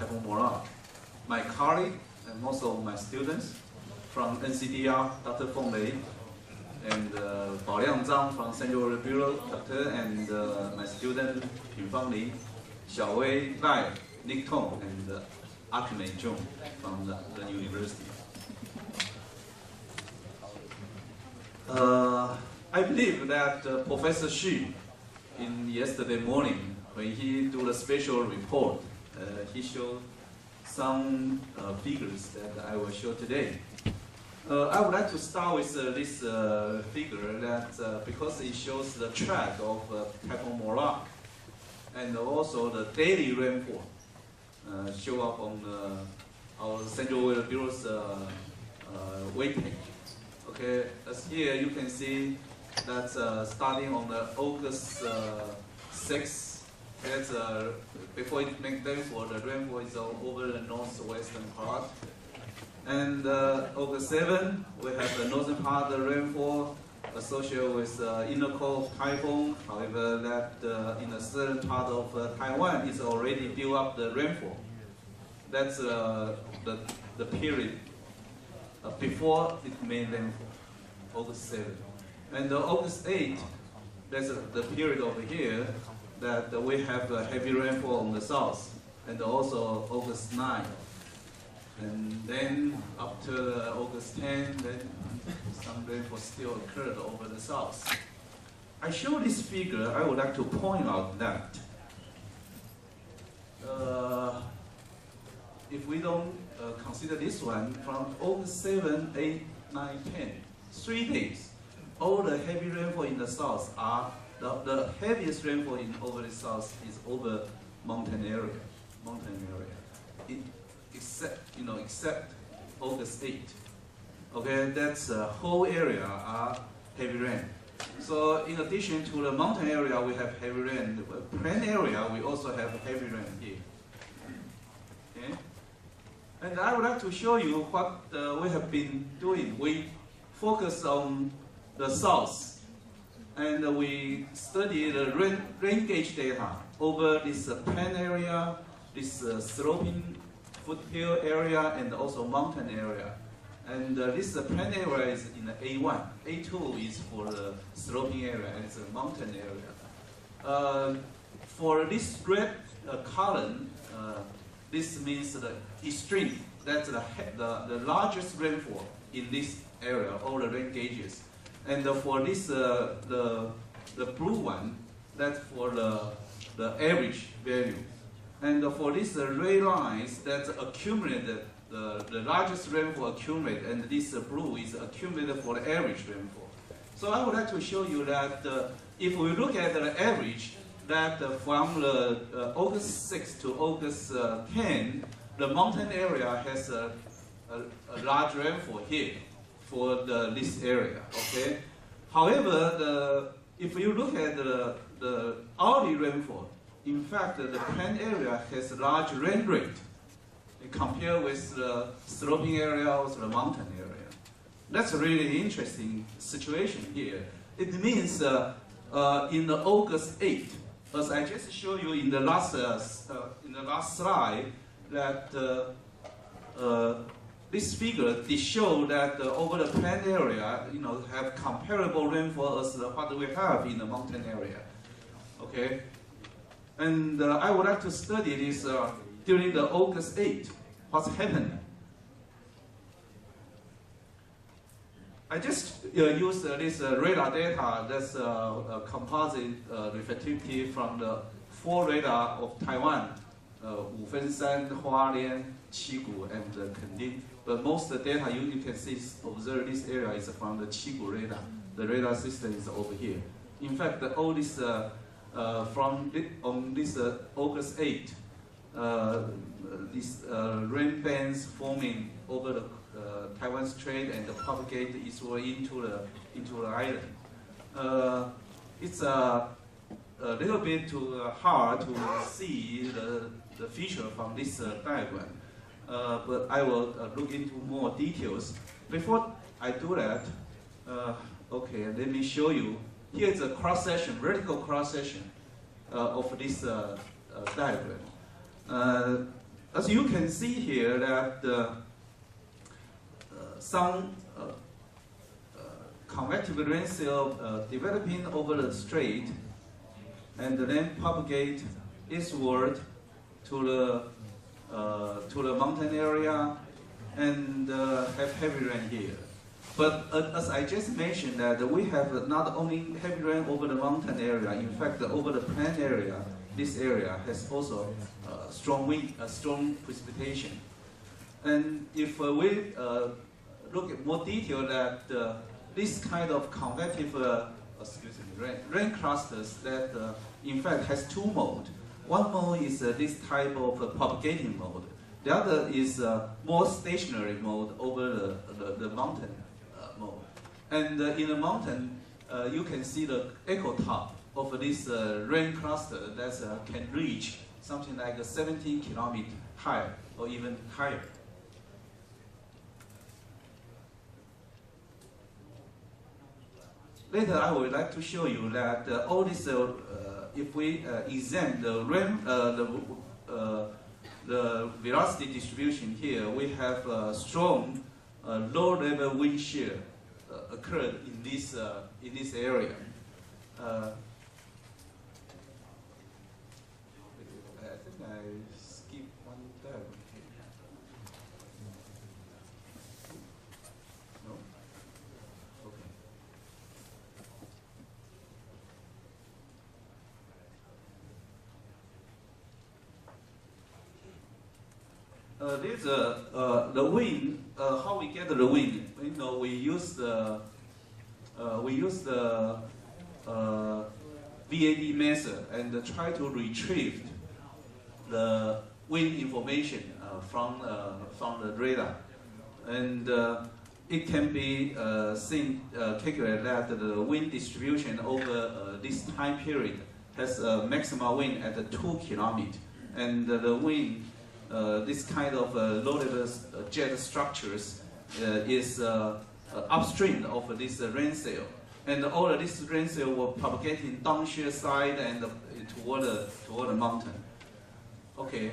Typhoon Morakot. My colleague and most of my students from NCDR, Dr. Feng Lei, and Bao Liang Zhang from Central Bureau, Dr. and my student Pinfang Li, Xiaowei Lai, Nick Tong, and Akane Zhong from the university. I believe that Professor Xu, in yesterday morning, when he do the special report, he showed some figures that I will show today. I would like to start with this figure that because it shows the track of Typhoon Morakot and also the daily rainfall show up on our Central Weather Bureau's web page. Okay, as here you can see that starting on August 6th, that's before it makes rainfall, the rainfall is over the northwestern part. And August 7th, we have the northern part of the rainfall associated with inner core of typhoon. However, that in the southern part of Taiwan is already built up the rainfall. That's the period before it made rainfall, August 7th. And August 8th, that's the period over here that we have heavy rainfall on the south, and also August 9th. And then up to August 10th, then some rainfall still occurred over the south. I show this figure, I would like to point out that if we don't consider this one, from August 7, 8, 9, 10, 3 days, all the heavy rainfall in the south are, the heaviest rainfall over the south is over mountain area. Except August 8. Okay, that's the whole area are heavy rain. So in addition to the mountain area, we have heavy rain. The plain area, we also have heavy rain here. Okay, and I would like to show you what we have been doing. We focus on the south, and we study the rain gauge data over this plain area, this sloping foothill area, and also mountain area. And this plain area is in the A1. A2 is for the sloping area, and it's a mountain area. For this red column, this means the extreme. That's the largest rainfall in this area, all the rain gauges. And for this, the blue one, that's for the average value. And for these red lines, that's accumulated, the largest rainfall accumulated, and this blue is accumulated for the average rainfall. So I would like to show you that if we look at the average, that from the August 6 to August 10, the mountain area has a large rainfall here for this area. Okay. However, if you look at the hourly rainfall, in fact, the plain area has a large rain rate compared with the sloping area or the mountain area. That's a really interesting situation here. It means in the August 8th, as I just showed you in the last slide, that this figure did show that over the plain area, have comparable rainfall as what we have in the mountain area. Okay. And I would like to study this during the August 8th, what's happening. I just use this radar data, that's composite reflectivity from the 4 radar of Taiwan, Wufenshan, Hualien, Qigu, and Kending. But most of the data you can see, observe this area is from the Qigu radar. The radar system is over here. In fact, all this on this August 8, these rain bands forming over the Taiwan Strait and propagate eastward into the island. It's a little bit too hard to see the feature from this diagram, but I will look into more details. Before I do that, okay, let me show you. Here is a cross-section, vertical cross-section of this diagram. as you can see here that some convective rain cell developing over the strait and then propagate eastward to the mountain area and have heavy rain here. But as I just mentioned, that we have not only heavy rain over the mountain area, in fact over the plain area, this area has also strong wind, strong precipitation. And if we look at more detail at this kind of convective rain clusters that in fact has two modes. One mode is this type of propagating mode. The other is more stationary mode over the mountain mode. And in the mountain, you can see the echo top of this rain cluster that can reach something like 17 kilometers higher or even higher. Later, I would like to show you that all this, if we examine the velocity distribution here, we have a strong low-level wind shear occurred in this area. I think I skipped one there. No? Okay. There's the wind. How we get the wind? You know, we use the VAD method and try to retrieve the wind information from the radar, and it can be calculated that the wind distribution over this time period has a maximum wind at 2 kilometers, and the wind. This kind of low-level jet structures is upstream of this rain cell, and all of this rain cell will propagating downstream side and toward the mountain. Okay.